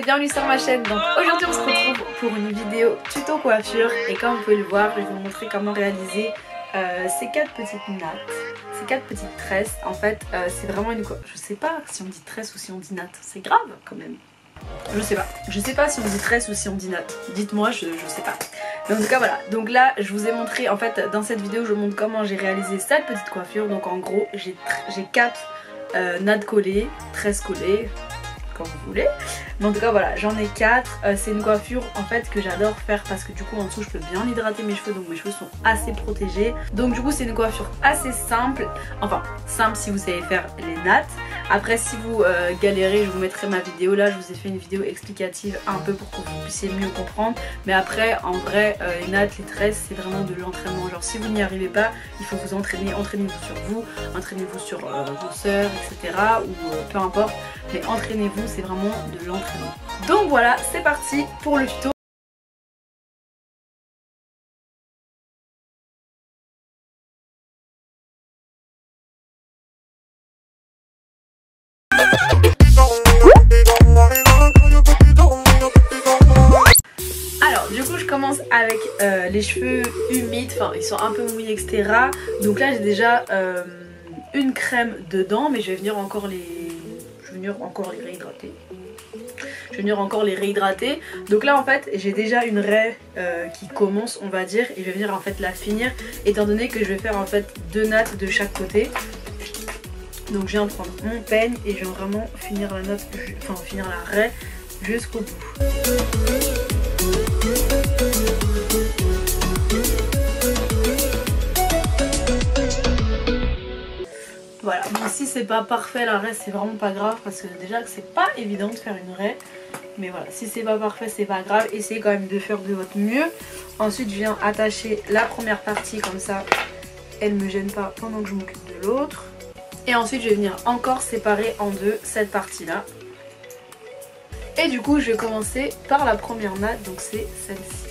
bienvenue sur ma chaîne. Donc aujourd'hui on se retrouve pour une vidéo tuto coiffure et comme vous pouvez le voir, je vais vous montrer comment réaliser ces 4 petites nattes, ces 4 petites tresses. En fait c'est vraiment une coiffure, je sais pas si on dit tresse ou si on dit natte, c'est grave quand même. Je sais pas si on dit tresse ou si on dit natte, dites-moi, je sais pas. Mais en tout cas voilà, donc là je vous ai montré, en fait dans cette vidéo je vous montre comment j'ai réalisé cette petite coiffure. Donc en gros j'ai 4 nattes collées, tresses collées, comme vous voulez. Mais en tout cas voilà, j'en ai 4. C'est une coiffure en fait que j'adore faire parce que du coup en dessous je peux bien hydrater mes cheveux, donc mes cheveux sont assez protégés. Donc du coup c'est une coiffure assez simple, enfin simple si vous savez faire les nattes. Après si vous galérez, je vous mettrai ma vidéo là, je vous ai fait une vidéo explicative un peu pour que vous puissiez mieux comprendre. Mais après en vrai les nattes, les tresses c'est vraiment de l'entraînement. Genre si vous n'y arrivez pas, il faut vous entraîner, entraînez-vous sur vous, entraînez-vous sur vos soeurs, etc. ou peu importe. Mais entraînez-vous, c'est vraiment de l'entraînement. Donc voilà, c'est parti pour le tuto. Alors du coup je commence avec les cheveux humides, enfin ils sont un peu mouillés etc. Donc là j'ai déjà une crème dedans, mais je vais venir encore les réhydrater. Je vais venir encore les réhydrater. Donc là en fait j'ai déjà une raie qui commence on va dire, et je vais venir en fait la finir étant donné que je vais faire en fait 2 nattes de chaque côté. Donc je viens prendre mon peigne et je viens vraiment finir la natte, enfin finir la raie jusqu'au bout. Voilà, donc si c'est pas parfait la raie c'est vraiment pas grave parce que déjà que c'est pas évident de faire une raie. Mais voilà, si c'est pas parfait c'est pas grave, essayez quand même de faire de votre mieux. Ensuite je viens attacher la première partie comme ça, elle me gêne pas pendant que je m'occupe de l'autre. Et ensuite je vais venir encore séparer en deux cette partie là. Et du coup je vais commencer par la première natte, donc c'est celle-ci.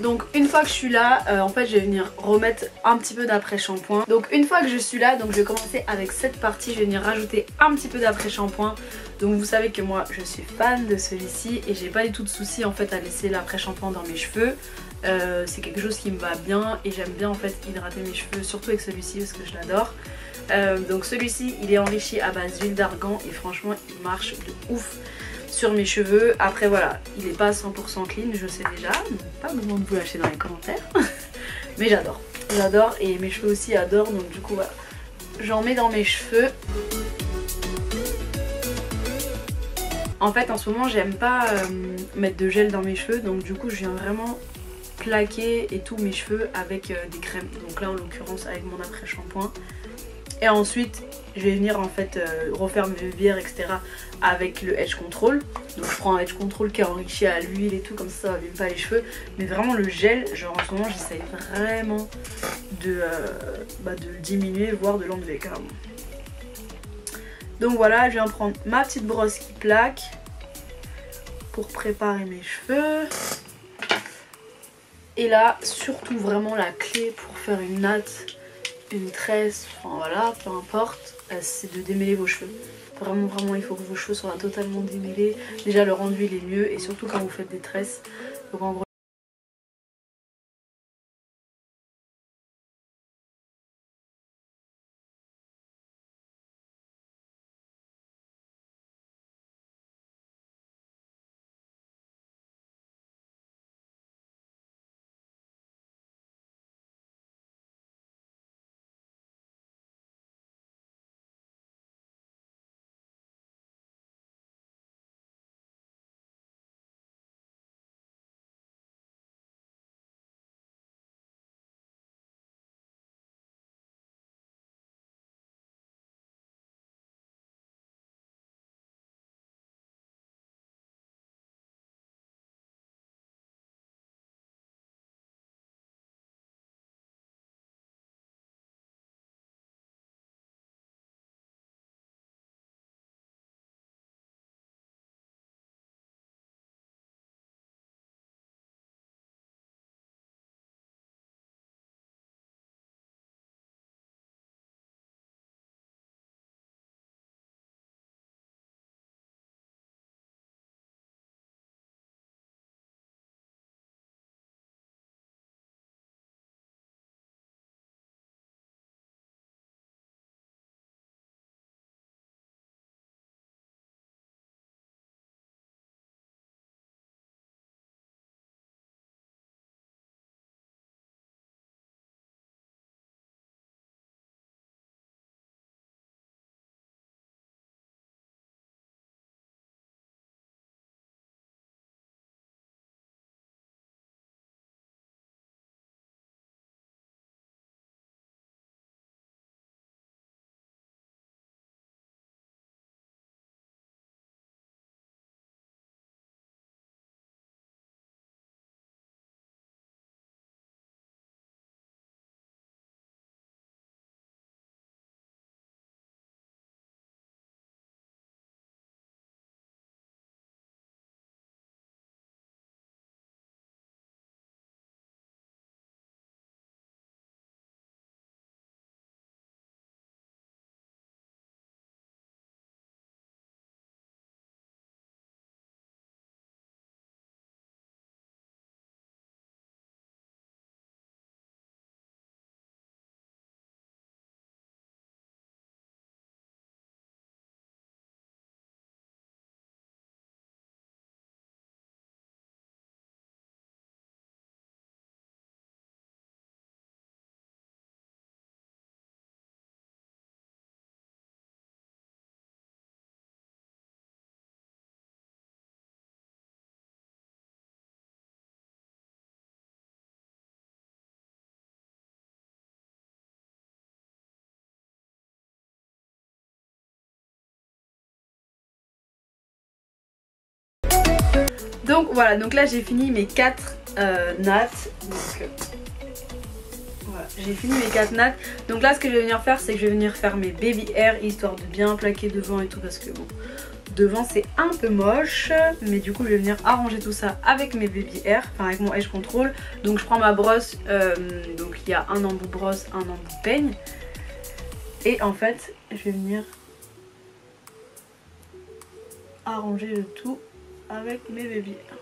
Donc une fois que je suis là, en fait je vais venir remettre un petit peu d'après-shampoing. Donc une fois que je suis là, donc je vais commencer avec cette partie, je vais venir rajouter un petit peu d'après-shampoing. Donc vous savez que moi je suis fan de celui-ci et j'ai pas du tout de souci en fait à laisser l'après-shampoing dans mes cheveux. C'est quelque chose qui me va bien et j'aime bien en fait hydrater mes cheveux, surtout avec celui-ci parce que je l'adore. Donc celui-ci il est enrichi à base d'huile d'argan et franchement il marche de ouf sur mes cheveux. Après voilà, il est pas 100% clean, je sais déjà, pas besoin de vous lâcher dans les commentaires. Mais j'adore et mes cheveux aussi adorent, donc du coup voilà, j'en mets dans mes cheveux. En fait en ce moment j'aime pas mettre de gel dans mes cheveux, donc du coup je viens vraiment plaquer et tout mes cheveux avec des crèmes. Donc là en l'occurrence avec mon après-shampoing. Et ensuite je vais venir en fait refaire mes bières etc avec le Edge Control. Donc je prends un Edge Control qui est enrichi à l'huile et tout, comme ça abîme pas les cheveux. Mais vraiment le gel, genre en ce moment j'essaye vraiment de le diminuer, voire de l'enlever carrément. Donc voilà, je viens prendre ma petite brosse qui plaque pour préparer mes cheveux. Et là surtout vraiment la clé pour faire une natte, une tresse, enfin voilà, peu importe, c'est de démêler vos cheveux. Vraiment il faut que vos cheveux soient totalement démêlés. Déjà le rendu il est mieux et surtout quand vous faites des tresses. Donc en gros Donc voilà, donc là j'ai fini mes 4 nattes. Voilà, j'ai fini mes 4 nattes. Donc là ce que je vais venir faire, c'est que je vais venir faire mes baby hair, histoire de bien plaquer devant et tout, parce que bon, devant c'est un peu moche. Mais du coup je vais venir arranger tout ça avec mes baby hair, enfin avec mon edge control. Donc je prends ma brosse, donc il y a un embout brosse, un embout peigne. Et en fait je vais venir arranger le tout avec mes baby hair.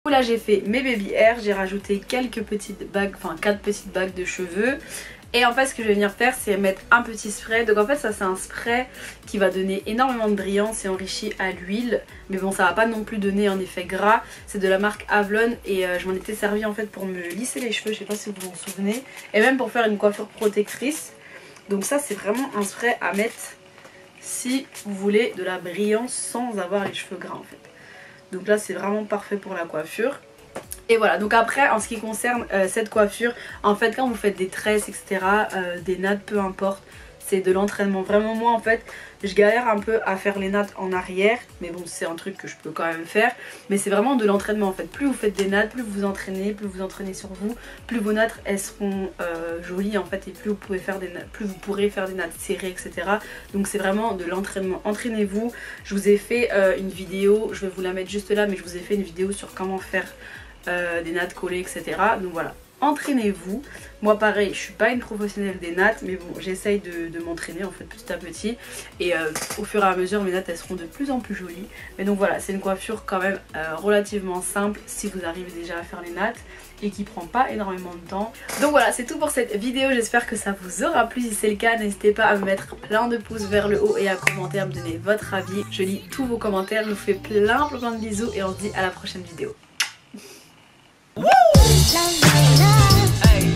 Là j'ai fait mes baby hair, j'ai rajouté quelques petites bagues, enfin 4 petites bagues de cheveux. Et en fait ce que je vais venir faire, c'est mettre un petit spray. Donc en fait ça c'est un spray qui va donner énormément de brillance et enrichi à l'huile. Mais bon, ça va pas non plus donner un effet gras. C'est de la marque Avlon et je m'en étais servi en fait pour me lisser les cheveux, je sais pas si vous vous en souvenez. Et même pour faire une coiffure protectrice. Donc ça c'est vraiment un spray à mettre si vous voulez de la brillance sans avoir les cheveux gras en fait. Donc là c'est vraiment parfait pour la coiffure. Et voilà, donc après en ce qui concerne cette coiffure, en fait quand vous faites des tresses etc, des nattes, peu importe, c'est de l'entraînement. Vraiment moi en fait je galère un peu à faire les nattes en arrière, mais bon c'est un truc que je peux quand même faire. Mais c'est vraiment de l'entraînement en fait. Plus vous faites des nattes, plus vous entraînez, plus vous entraînez sur vous, plus vos nattes elles seront jolies en fait. Et plus vous pouvez faire des nattes, plus vous pourrez faire des nattes serrées etc. Donc c'est vraiment de l'entraînement. Entraînez-vous. Je vous ai fait une vidéo, je vais vous la mettre juste là, mais je vous ai fait une vidéo sur comment faire des nattes collées etc. Donc voilà, entraînez-vous. Moi pareil, je suis pas une professionnelle des nattes, mais bon j'essaye de m'entraîner en fait petit à petit. Et au fur et à mesure mes nattes elles seront de plus en plus jolies. Mais donc voilà, c'est une coiffure quand même relativement simple si vous arrivez déjà à faire les nattes et qui prend pas énormément de temps. Donc voilà, c'est tout pour cette vidéo, j'espère que ça vous aura plu. Si c'est le cas, n'hésitez pas à me mettre plein de pouces vers le haut et à commenter, à me donner votre avis. Je lis tous vos commentaires, je vous fais plein de bisous et on se dit à la prochaine vidéo. Woo! Hey.